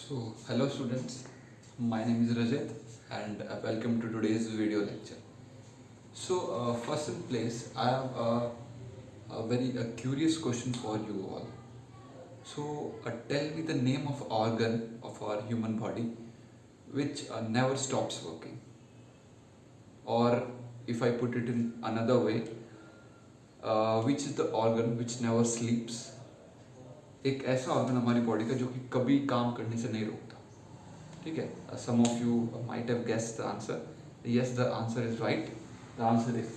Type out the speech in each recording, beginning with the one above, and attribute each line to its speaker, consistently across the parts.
Speaker 1: Hello students, my name is Rajat and welcome to today's video lecture. First in place, I have a very curious question for you all. Tell me the name of organ of our human body which never stops working. Or if I put it in another way, which is the organ which never sleeps. एक ऐसा organ हमारी body का जो कि कभी काम करने से नहीं रुकता. ठीक है. Some of you might have guessed the answer. Yes, the answer is right. The answer is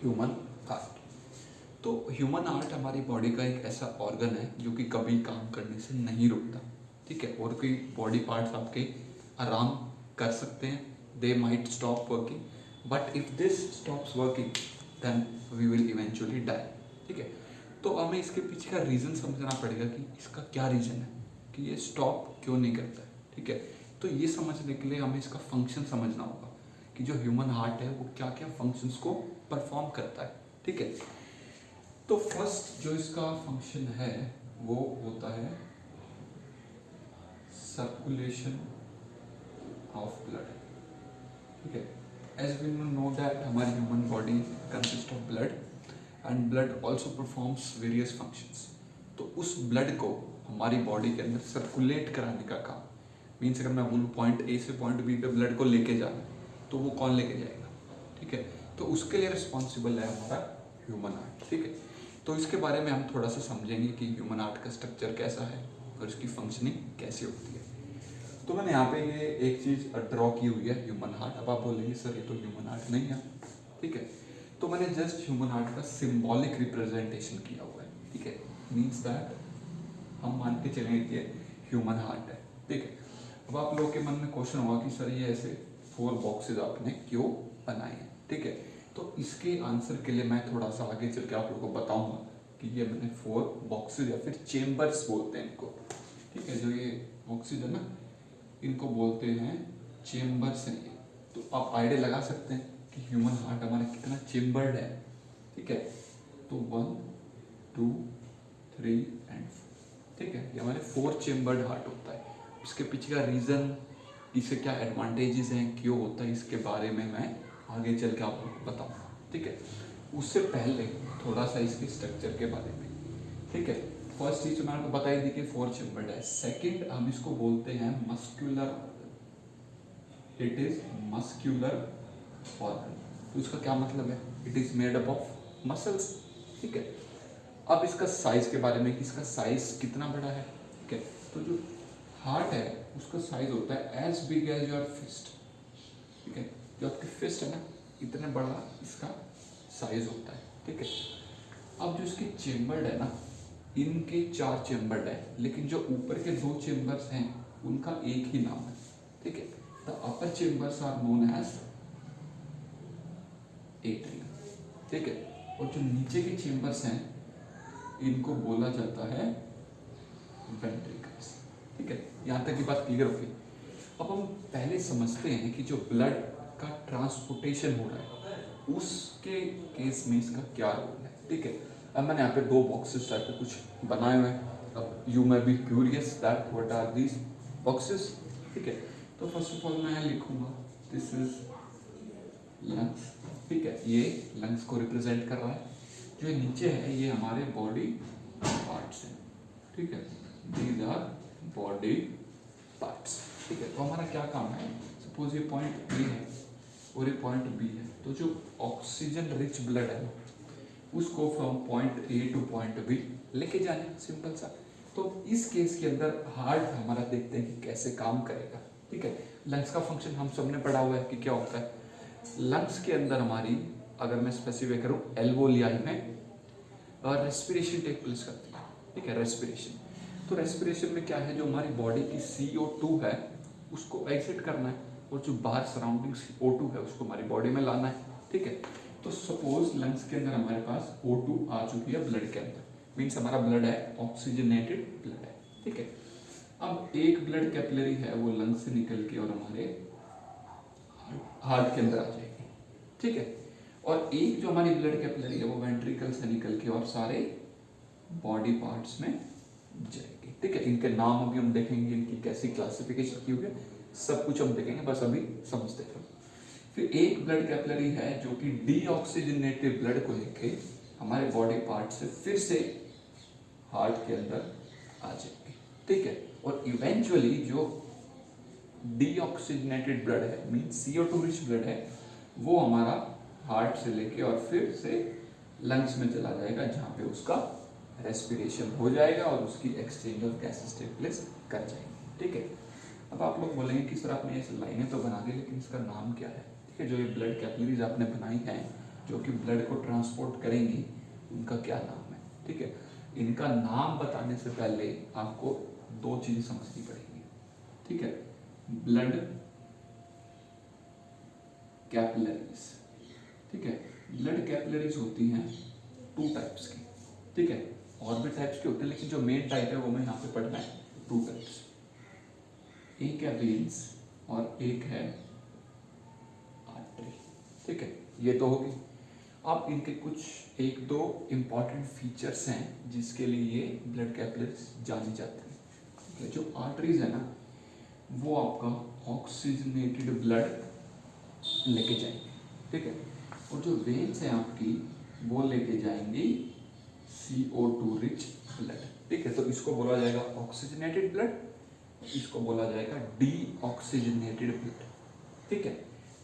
Speaker 1: human heart. तो ह्यूमन हार्ट हमारी बॉडी का एक ऐसा ऑर्गन है जो कि कभी काम करने से नहीं रुकता. ठीक है. और कोई बॉडी पार्ट्स आपके आराम कर सकते हैं, they might stop working, but if this stops working then we will eventually die. ठीक है. तो हमें इसके पीछे का रीज़न समझना पड़ेगा कि इसका क्या रीज़न है कि ये स्टॉप क्यों नहीं करता है. ठीक है. तो ये समझने के लिए हमें इसका फंक्शन समझना होगा कि जो ह्यूमन हार्ट है वो क्या क्या फंक्शंस को परफॉर्म करता है. ठीक है. तो फर्स्ट जो इसका फंक्शन है वो होता है सर्कुलेशन ऑफ ब्लड. ठीक है. एज वी नो दैट हमारी human body consist of blood and blood also performs various functions. तो उस ब्लड को हमारी बॉडी के अंदर सर्कुलेट कराने का काम, मीन्स अगर मैं बोलूँ पॉइंट ए से पॉइंट बी पे ब्लड को लेके जाना तो वो कौन लेके जाएगा. ठीक है. तो उसके लिए रिस्पॉन्सिबल है हमारा ह्यूमन हार्ट. ठीक है. तो इसके बारे में हम थोड़ा सा समझेंगे कि ह्यूमन हार्ट का स्ट्रक्चर कैसा है और उसकी फंक्शनिंग कैसे होती है. तो मैंने यहाँ पे ये एक चीज़ ड्रॉ की हुई है ह्यूमन हार्ट. अब आप बोलेंगे सर ये तो ह्यूमन हार्ट नहीं है. ठीक है. तो मैंने जस्ट ह्यूमन हार्ट का सिंबॉलिक रिप्रेजेंटेशन किया हुआ है. ठीक है. मीन्स दैट हम मान के चलेंगे कि ह्यूमन हार्ट है. ठीक है. अब आप लोगों के मन में क्वेश्चन होगा कि सर ये ऐसे 4 बॉक्सेज आपने क्यों बनाए हैं. ठीक है. तो इसके आंसर के लिए मैं थोड़ा सा आगे चल के आप लोगों को बताऊंगा कि ये मैंने 4 बॉक्सेज या फिर चेम्बर्स बोलते हैं इनको. ठीक है. जो ये बॉक्सेज है ना, इनको बोलते हैं चेम्बर्स हैं. तो आप आइडिया लगा सकते हैं कि ह्यूमन हार्ट हमारा कितना चेम्बर्ड है. ठीक है. तो 1, 2, 3 एंड 4. ठीक है. ये हमारे 4 चेम्बर्ड हार्ट होता है. इसके पीछे का रीज़न, इससे क्या एडवांटेजेस हैं, क्यों होता है, इसके बारे में मैं आगे चल के आप लोगों को बताऊँगा. ठीक है. उससे पहले थोड़ा सा इसके स्ट्रक्चर के बारे में. ठीक है. फर्स्ट चीज मैंने आपको बताई थी कि 4 चेम्बर्ड है. सेकेंड हम इसको बोलते हैं muscular. It is muscular organ. तो इसका क्या मतलब है? It is made up of muscles. ठीक है. अब इसका साइज के बारे में कि इसका साइज कितना बड़ा है. ठीक है. तो जो हार्ट है उसका साइज होता है as big as your fist. ठीक है. जो आपकी फिस्ट है ना, इतने बड़ा इसका साइज होता है. ठीक है. अब जो इसके चेम्बर्ड है ना, इनके 4 चेम्बर्ड है, लेकिन जो ऊपर के 2 चेम्बर्स हैं उनका एक ही नाम है. ठीक है. The upper chambers are known as atrium. ठीक है. और जो नीचे के चेम्बर्स हैं इनको बोला जाता है वेंट्रिकल्स. ठीक है. यहाँ तक की बात क्लियर होगी. अब हम पहले समझते हैं कि जो ब्लड का ट्रांसपोर्टेशन हो रहा है उसके केस में इसका क्या रोल है. ठीक है. अब मैंने यहाँ पे 2 बॉक्सेस टाइप के कुछ बनाए हुए हैं. अब you may be curious that what are these boxes. ठीक है. तो फर्स्ट ऑफ ऑल मैं लिखूंगा दिस इज लंग्स. ठीक है. ये लंग्स को रिप्रेजेंट कर रहा है. जो नीचे है ये हमारे बॉडी पार्ट्स हैं. ठीक है. These our body parts. ठीक है. तो हमारा क्या काम है, सपोज ये पॉइंट ए है और ये पॉइंट बी है. तो जो ऑक्सीजन रिच ब्लड है उसको from point A to point B लेके जाना है. सिंपल सा. तो इस केस के अंदर हार्ट हमारा देखते हैं कि कैसे काम करेगा. ठीक है. लंग्स का फंक्शन हम सबने पढ़ा हुआ है कि क्या होता है. लंग्स के अंदर हमारी, अगर मैं स्पेसिफाई करूँ, एल्वोलियाई में रेस्पिरेशन टेक प्लेस करती है. ठीक है. रेस्पिरेशन. तो रेस्पिरेशन में क्या है, जो हमारी बॉडी की CO2 है उसको एग्जिट करना है और जो बाहर सराउंडिंग O2 है उसको हमारी बॉडी में लाना है. ठीक है. तो सपोज लंग्स के अंदर हमारे पास O2 आ चुकी है ब्लड के अंदर, मीन्स हमारा ब्लड है ऑक्सीजनेटेड ब्लड है. ठीक है. अब एक ब्लड कैपिलरी है वो लंग्स से निकल के और हमारे हार्ट के अंदर आ जाएगी. ठीक है. और एक जो हमारी ब्लड कैपिलरी है वो वेंट्रिकल से निकल के और सारे बॉडी पार्ट्स में जाएगी. ठीक है, इनके नाम अभी हम देखेंगे, इनकी कैसी क्लासिफिकेशन की हुई है, सब कुछ हम देखेंगे, बस अभी समझते हैं। फिर एक ब्लड कैपिलरी है जो कि डीऑक्सीजनेटेड ब्लड को लेके हमारे बॉडी पार्ट से फिर से हार्ट के अंदर आ जाएगी, ठीक है। और इवेंचुअली जो डीऑक्सीजनेटेड ब्लड है, मीन CO2 रिच ब्लड है, वो हमारा हार्ट से लेके और फिर से लंग्स में चला जाएगा, जहाँ पे उसका रेस्पिरेशन हो जाएगा और उसकी exchange of gases take place कर जाएगी, ठीक है। अब आप लोग बोलेंगे कि सर आपने ये लाइनें तो बना दी, लेकिन इसका नाम क्या है, ठीक है। जो ये ब्लड कैपिलरीज आपने बनाई हैं जो कि ब्लड को ट्रांसपोर्ट करेंगी, उनका क्या नाम है, ठीक है। इनका नाम बताने से पहले आपको दो चीजें समझनी पड़ेगी, ठीक है। ब्लड कैपिलरीज, ठीक है। ब्लड कैपिलरीज होती हैं 2 टाइप्स की, ठीक है। और भी टाइप्स के होते हैं, लेकिन जो मेन टाइप है वो मैं यहाँ पे पढ़ना है 2 टाइप्स। एक है वेन्स और एक है आर्टरी, ठीक है। ये तो होगी। अब इनके कुछ 1-2 इंपॉर्टेंट फीचर्स हैं जिसके लिए ये ब्लड कैपिलरीज जानी जाती है, ठीक है। जो आर्टरीज है ना, वो आपका ऑक्सीजनेटेड ब्लड लेके जाएंगे, ठीक है। और जो वेन्स हैं आपकी, वो लेके जाएंगी CO2 रिच ब्लड, ठीक है। तो इसको बोला जाएगा ऑक्सीजनेटेड ब्लड, इसको बोला जाएगा डीऑक्सीजनेटेड ब्लड, ठीक है।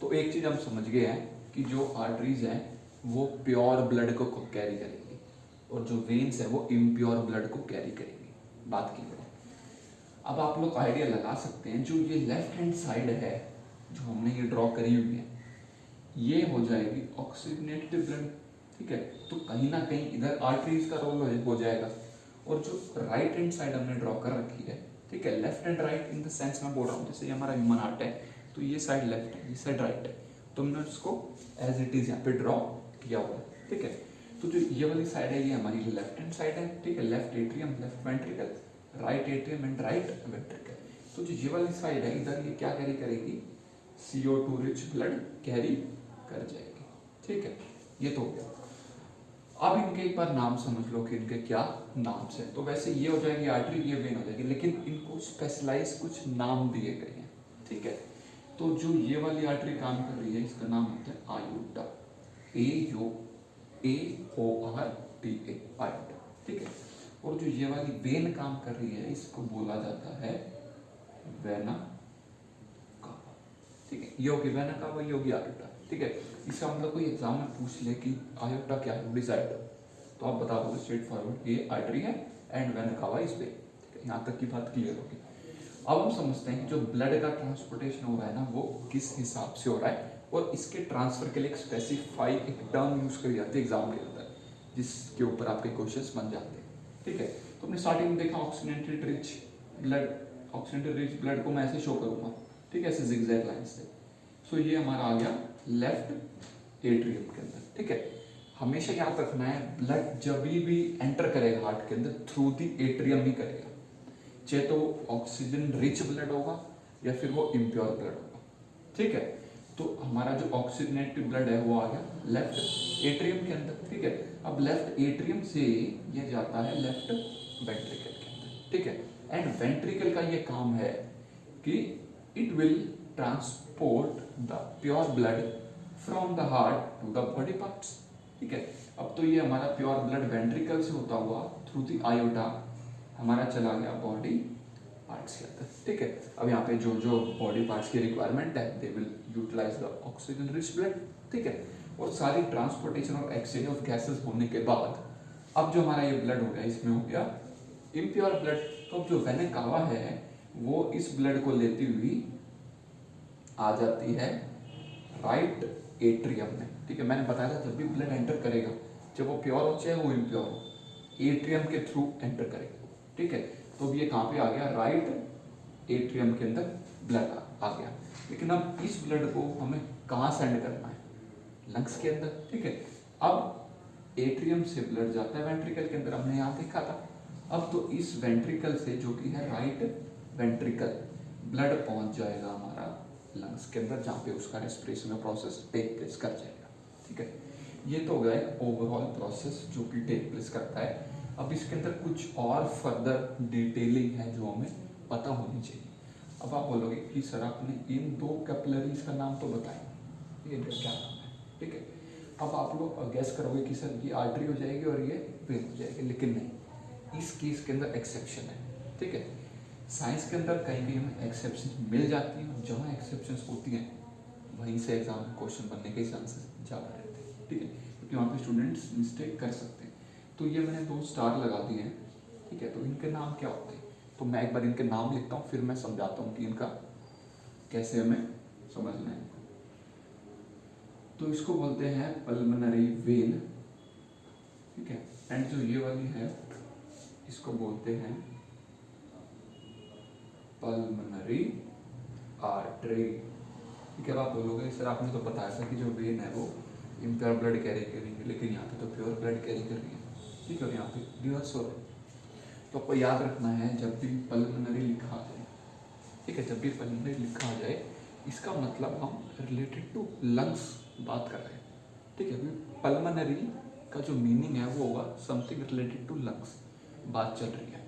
Speaker 1: तो एक चीज हम समझ गए हैं कि जो आर्टरीज हैं वो प्योर ब्लड को कैरी करेंगी और जो वेन्स है वो इम्प्योर ब्लड को कैरी करेंगी, बात की है। अब आप लोग आइडिया लगा सकते हैं, जो ये लेफ्ट हैंड साइड है जो हमने ये ड्रॉ करी हुई है, ये हो जाएगी ऑक्सीजनेटेड ब्लड, ठीक है। तो कहीं ना कहीं इधर आर्टरीज का रोल हो जाएगा। और जो राइट हैंड साइड हमने ड्रॉ कर रखी है, ठीक है, left and right in the sense मैं बोल रहा हूँ, जैसे ये हमारा ह्यूमन हार्ट है तो ये साइड लेफ्ट है, ये साइड राइट है, तो हमने उसको एज इट इज यहाँ पे ड्रॉ किया हुआ है, ठीक है। तो जो ये वाली साइड है ये हमारी लेफ्ट हैंड साइड है, ठीक है। Left atrium, left ventricle, right atrium and right ventricle. तो जो ये वाली साइड है इधर ये क्या कैरी करेगी, CO2 रिच ब्लड कैरी कर जाएगी, ठीक है। ये तो हो गया। अब इनके एक बार नाम समझ लो कि इनके क्या नाम से, तो वैसे ये हो जाएगी आर्टरी, ये वेन हो जाएगी, लेकिन इनको स्पेशलाइज कुछ नाम दिए गए हैं, ठीक है। तो जो ये वाली आर्टरी काम कर रही है इसका नाम होता है आयोटा, AORTA, आयोटा, ठीक है। और जो ये वाली वेन काम कर रही है इसको बोला जाता है वेना कावा, ठीक है। ये होगी वेना कावा, ये होगी आयोटा, ठीक है। इसका मतलब कोई एग्जाम में पूछ ले कि आयोटा क्या है, डिसाइड, तो आप बता दोगे स्ट्रेट फॉरवर्ड ये आर्टरी है एंड वेना कावा इस पे, ठीक है। यहाँ तक की बात क्लियर होगी। अब हम समझते हैं कि जो ब्लड का ट्रांसपोर्टेशन हो रहा है ना, वो किस हिसाब से हो रहा है, और इसके ट्रांसफर के लिए एक स्पेसिफाई एक टर्म यूज करी जाती है एग्जाम के अंदर, जिसके ऊपर आपके क्वेश्चंस बन जाते हैं, ठीक है। तो हमने स्टार्टिंग में देखा oxygenated rich blood, oxygenated rich blood को मैं ऐसे शो करूंगा, ठीक है, ऐसे जिगजैग लाइन से। सो ये हमारा आ गया लेफ्ट एट्रियम के अंदर, ठीक है। हमेशा याद रखना है, ब्लड जब भी एंटर करेगा हार्ट के अंदर थ्रू दी एट्रियम ही करेगा, चाहे तो ऑक्सीजन रिच ब्लड होगा या फिर वो इम्प्योर ब्लड होगा, ठीक है। तो हमारा जो ऑक्सीजनेटेड ब्लड है वो आ गया लेफ्ट एट्रियम के अंदर, ठीक है। अब लेफ्ट एट्रियम से ये जाता है लेफ्ट वेंट्रिकल के अंदर, ठीक है। एंड वेंट्रिकल का ये काम है कि it will transport the pure blood from the heart to the body parts, ठीक है। अब तो ये हमारा प्योर ब्लड वेंट्रिकल से होता हुआ थ्रू द आयोटा हमारा चला गया बॉडी पार्ट्स के अंदर, ठीक है। अब यहाँ पे जो जो बॉडी पार्ट्स की रिक्वायरमेंट है they will utilize the oxygen rich blood, ठीक है। और सारी ट्रांसपोर्टेशन और एक्सचेंज ऑफ गैसेस होने के बाद अब जो हमारा ये ब्लड हो गया इसमें हो गया इम्प्योर ब्लड। तो जो वेना कावा है वो इस ब्लड को लेती हुई आ जाती है राइट एट्रियम में, ठीक है। मैंने बताया था जब भी ब्लड एंटर करेगा, जब वो प्योर हो चाहे वो इम्प्योर हो, एट्रियम के थ्रू एंटर करेगा, ठीक है। तो ये कहाँ पे आ गया, राइट एट्रियम के अंदर ब्लड आ गया। लेकिन अब इस ब्लड को हमें कहाँ सेंड करना है, लंग्स के अंदर, ठीक है। अब एट्रियम से ब्लड जाता है वेंट्रिकल के अंदर, हमने यहाँ देखा था। अब तो इस वेंट्रिकल से जो कि है राइट वेंट्रिकल, ब्लड पहुंच जाएगा हमारा लंग्स के अंदर, जहाँ पे उसका रेस्पिरेशन का प्रोसेस टेक प्लेस कर जाएगा, ठीक है। ये तो हो गया ओवरऑल प्रोसेस जो कि टेक प्लेस करता है अब इसके अंदर कुछ और फर्दर डिटेलिंग है जो हमें पता होनी चाहिए। अब आप बोलोगे कि सर आपने इन दो कैपिलरीज का नाम तो बताया, ये इनका क्या नाम है, ठीक है। अब आप लोग गैस करोगे कि सर ये आर्टरी हो जाएगी और ये वेन हो जाएगी, लेकिन नहीं, इस केस के अंदर एक्सेप्शन है, ठीक है। साइंस के अंदर कहीं कहीं हमें एक्सेप्शन मिल जाती हैं, और जहाँ एक्सेप्शन होती हैं वहीं से एग्जाम में क्वेश्चन बनने के चांसेस ज़्यादा रहते हैं, ठीक है, क्योंकि वहाँ पे स्टूडेंट्स मिस्टेक कर सकते हैं। तो ये मैंने 2 स्टार लगा दिए हैं, ठीक है। तो इनके नाम क्या होते हैं, तो मैं एक बार इनके नाम लिखता हूँ, फिर मैं समझाता हूँ कि इनका कैसे हमें समझना है। तो इसको बोलते हैं पल्मोनरी वेन, ठीक है। एंड जो ये वाली है इसको बोलते हैं पल्मोनरी आर्टरी, ठीक है। अब आप बोलोगे सर आपने तो बताया था कि जो वेन है वो इम्प्योर ब्लड कैरी करेंगे, लेकिन यहाँ पे तो प्योर ब्लड कैरी कर रही है, ठीक है। यहाँ पे रिवर्स हो रहा है। तो आपको याद रखना है जब भी पल्मोनरी लिखा आ जाए, ठीक है, जब भी पल्मोनरी लिखा आ जाए इसका मतलब हम रिलेटेड टू लंग्स बात कर रहे हैं, ठीक है। पल्मोनरी का जो मीनिंग है वो होगा समथिंग रिलेटेड टू लंग्स, बात चल रही है,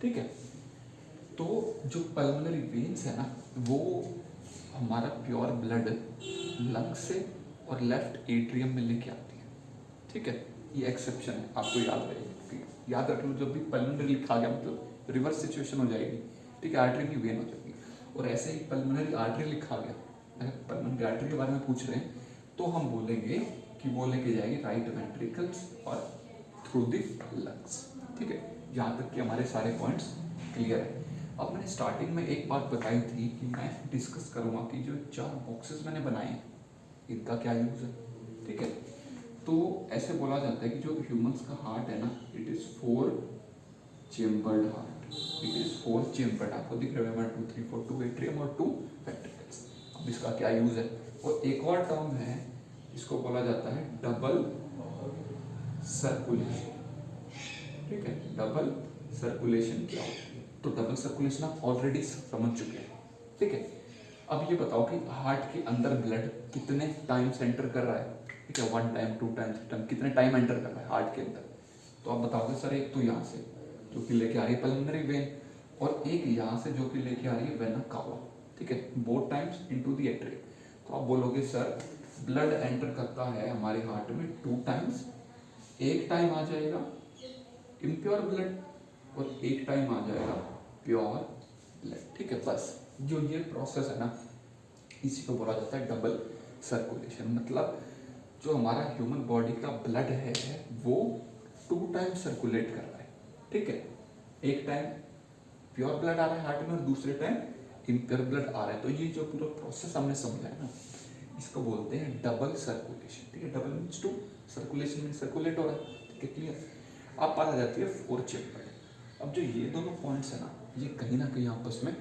Speaker 1: ठीक है। तो जो पल्मोनरी वेन्स है ना वो हमारा प्योर ब्लड लंग से और लेफ्ट एट्रियम में लेके आती है, ठीक है। ये एक्सेप्शन है, आपको याद रहेगा, याद रख लो जब भी पल्मोनरी लिखा गया मतलब रिवर्स सिचुएशन हो जाएगी, ठीक है, आर्टरी की वेन हो जाएगी। और ऐसे ही पल्मोनरी आर्टरी लिखा गया, अगर पल्मोनरी आर्टरी के बारे में पूछ रहे हैं तो हम बोलेंगे कि वो लेके जाएगी राइट वेंट्रिकल्स और थ्रू द लंग्स, ठीक है। यहाँ तक कि हमारे सारे पॉइंट्स क्लियर है। अब मैंने स्टार्टिंग में एक बात बताई थी कि मैं डिस्कस करूँगा कि जो 4 बॉक्सेस मैंने बनाए हैं इनका क्या यूज़ है, ठीक है। तो ऐसे बोला जाता है कि जो ह्यूमंस का हार्ट है ना, it is 4 chambered heart, it is 4 chambered, आपको दिख रहा है 1 2 3 4 2 एट्रियम और 2 वेंट्रिकल्स। अब इसका क्या यूज़ है, और एक और टर्म है इसको बोला जाता है डबल सर्कुलेशन, ठीक है। डबल सर्कुलेशन क्या होता है, तो डबल सर्कुलेशन आप ऑलरेडी समझ चुके हैं, ठीक है। अब ये बताओ कि हार्ट के अंदर ब्लड कितने टाइम एंटर कर रहा है, ठीक है, 1 टाइम 2 टाइम 3 टाइम, कितने टाइम एंटर कर रहा है हार्ट के अंदर। तो आप बताओगे सर एक तो यहाँ से जो कि लेके आ रही है पल्मोनरी वेन, और एक यहाँ से जो कि लेके आ रही है वेना कावा, ठीक है, both times into the atrium. तो आप बोलोगे सर ब्लड एंटर करता है हमारे हार्ट में 2 टाइम्स, एक टाइम आ जाएगा इम्प्योर ब्लड और एक टाइम आ जाएगा प्योर ब्लड, ठीक है। बस जो ये प्रोसेस है ना इसी को बोला जाता है डबल सर्कुलेशन, मतलब जो हमारा ह्यूमन बॉडी का ब्लड है वो 2 टाइम सर्कुलेट कर रहा है, ठीक है। एक टाइम प्योर ब्लड आ रहा है हार्ट में और दूसरे टाइम इम्प्योर ब्लड आ रहा है। तो ये जो पूरा प्रोसेस हमने समझा है ना इसको बोलते हैं डबल सर्कुलेशन, ठीक है। Double means 2, circulation means circulate हो रहा है, ठीक है, क्लियर। अब बात आ जाती है 4 चेम्बर्ड। अब जो ये दोनों पॉइंट्स है ना ये कहीं ना कहीं आपस में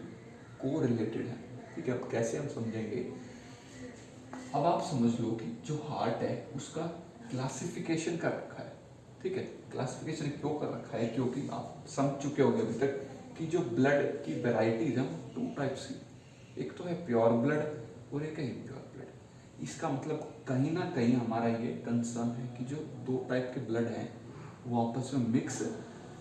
Speaker 1: को रिलेटेड है, ठीक है। अब कैसे हम समझेंगे, अब आप समझ लो कि जो हार्ट है उसका क्लासिफिकेशन कर रखा है, ठीक है। क्लासिफिकेशन क्यों कर रखा है, क्योंकि आप समझ चुके होंगे अभी तक कि जो ब्लड की वेराइटीज हैं 2 टाइप्स की, एक तो है प्योर ब्लड और एक है इम्प्योर ब्लड। इसका मतलब कहीं ना कहीं हमारा ये कंसर्न है कि जो 2 टाइप के ब्लड हैं वो आपस में मिक्स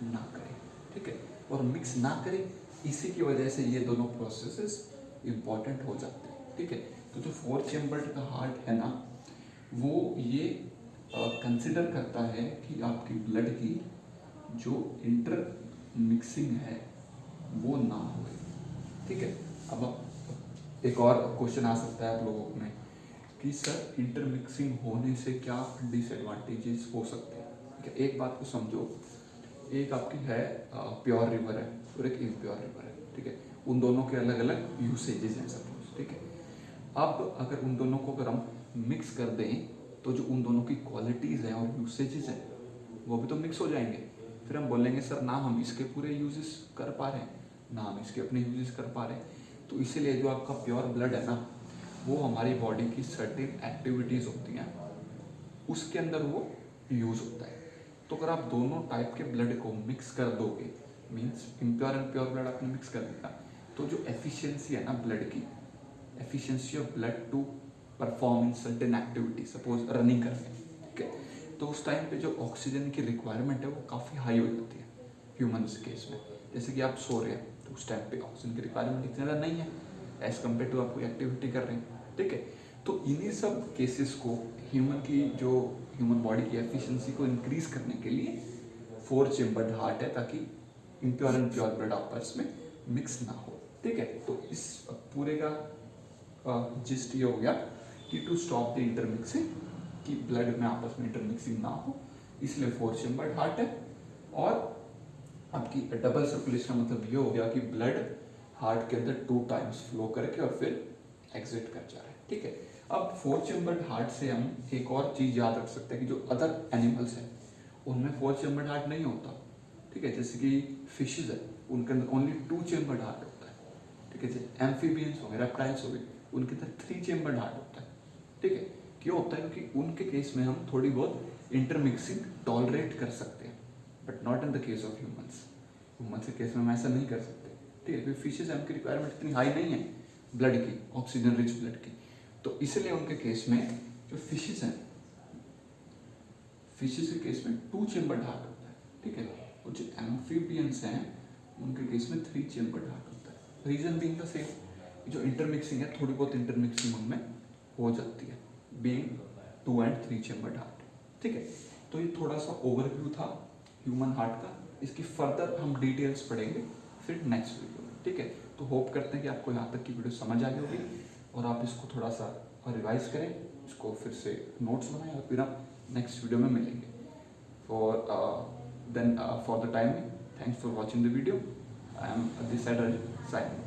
Speaker 1: ना करें, ठीक है, और मिक्स ना करें इसी की वजह से ये दोनों प्रोसेसेस इम्पॉर्टेंट हो जाते हैं, ठीक है। तो जो 4 चेम्बर्ड का हार्ट है ना वो ये कंसिडर करता है कि आपकी ब्लड की जो इंटर मिक्सिंग है वो ना हो, ठीक है। अब एक और क्वेश्चन आ सकता है आप लोगों में कि सर इंटर मिक्सिंग होने से क्या डिसएडवांटेजेस हो सकते हैं, ठीक है। एक बात को समझो, एक आपकी है प्योर रिवर है और एक इम्प्योर रिवर है, ठीक है। उन दोनों के अलग अलग यूसेजेस हैं सपोज, ठीक है। अब अगर उन दोनों को अगर हम मिक्स कर दें तो जो उन दोनों की क्वालिटीज़ हैं और यूसेजेस हैं वो भी तो मिक्स हो जाएंगे। फिर हम बोलेंगे सर ना हम इसके पूरे यूजेस कर पा रहे हैं ना हम इसके अपने यूजेस कर पा रहे हैं। तो इसीलिए जो आपका प्योर ब्लड है ना वो हमारी बॉडी की सर्टेन एक्टिविटीज़ होती हैं उसके अंदर वो यूज़ होता है। तो अगर आप दोनों टाइप के ब्लड को मिक्स कर दोगे, means impure and pure blood आपने मिक्स कर दिया, तो जो एफिशिएंसी है ना ब्लड की, efficiency of blood to perform in certain activity, suppose running कर रहे हैं, ठीक है, तो तो उस टाइम पे जो ऑक्सीजन की रिक्वायरमेंट है वो काफ़ी हाई हो जाती है ह्यूमन्स केस में। जैसे कि आप सो रहे हैं तो उस टाइम पे ऑक्सीजन की रिक्वायरमेंट इतनी ज़्यादा नहीं है एज़ कम्पेयर टू आप कोई एक्टिविटी कर रहे हैं, ठीक है। तो इन्हीं सब केसेस को ह्यूमन बॉडी की एफिशिएंसी को इंक्रीज करने के लिए 4 चेम्बर्ड हार्ट है, ताकि इम्प्योर एंड प्योर ब्लड आपस में मिक्स ना हो, ठीक है। तो इस पूरे का जिस्ट ये हो गया कि टू स्टॉप द इंटरमिक्सिंग, कि ब्लड में आपस में इंटरमिक्सिंग ना हो, इसलिए 4 चेम्बर्ड हार्ट है। और आपकी डबल सर्कुलेशन का मतलब ये हो गया कि ब्लड हार्ट के अंदर 2 टाइम्स फ्लो करके और फिर एग्जिट कर जा रहा है, ठीक है। अब 4 चेम्बर्ड हार्ट से हम एक और चीज़ याद रख सकते हैं कि जो अदर एनिमल्स हैं उनमें 4 चेम्बर्ड हार्ट नहीं होता, ठीक है। जैसे कि फिशेज है उनके अंदर ओनली 2 चेम्बर्ड हार्ट होता है, ठीक है। जैसे एम्फीबियंस हो गए, रेप्टाइल्स हो गए, उनके अंदर 3 चेम्बर्ड हार्ट होता है, ठीक है। क्यों होता है? क्योंकि उनके केस में हम थोड़ी बहुत इंटरमिक्सिंग टॉलरेट कर सकते हैं, but not in the case of humans के केस में हम ऐसा नहीं कर सकते, ठीक है। क्योंकि फिशेज है उनकी रिक्वायरमेंट इतनी हाई नहीं है ब्लड की, ऑक्सीजन रिच ब्लड की, तो इसलिए उनके केस में जो फिशेज हैं, फिशेज के केस में 2 चेम्बर्ड हार्ट होता है, ठीक है। और जो एम्फीबियंस हैं उनके केस में 3 चेम्बर्ड हार्ट होता है। रीजन बीइंग द सेम, जो इंटरमिक्सिंग है थोड़ी बहुत इंटरमिक्सिंग उनमें हो जाती है, बीइंग 2 and 3 चेम्बर्ड हार्ट, ठीक है। तो ये थोड़ा सा ओवरव्यू था ह्यूमन हार्ट का, इसकी फर्दर हम डिटेल्स पढ़ेंगे फिर नेक्स्ट वीडियो में, ठीक है। तो होप करते हैं कि आपको यहाँ तक की वीडियो समझ आ गई होगी और आप इसको थोड़ा सा रिवाइज करें, इसको फिर से नोट्स बनाएं और फिर हम नेक्स्ट वीडियो में मिलेंगे। For the time, thanks for watching the video. I am this side signing.